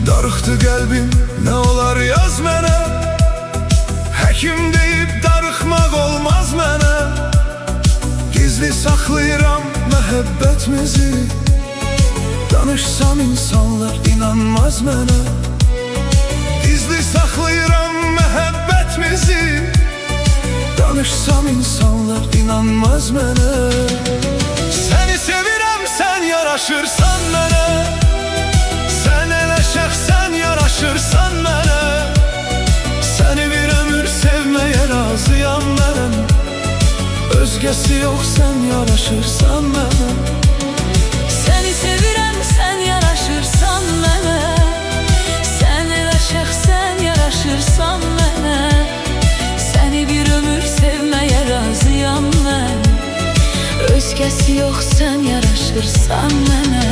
Darıxdı qəlbim, nə olar yaz mənə. Həkim deyib darıxmaq olmaz mənə. Gizli saxlayıram məhəbbətimizi. Danışsam insanlar inanmaz mənə. Gizli saxlayıram məhəbbətimizi. Danışsam insanlar inanmaz mənə. Səni sevirəm, sən yaraşırsan mənə. Sən elə şəxsən yaraşırsan mənə. Səni bir ömür sevməyə razıyam mənəm. Özgəsi yox, sən yaraşırsan mənə. Səni sevirəm, sən yaraşırsan mənə. Sən elə şəxsən yaraşırsan mənə. Səni bir ömür sevməyə razıyam mən. Özgəsi yox, sən yaraşırsan mənə.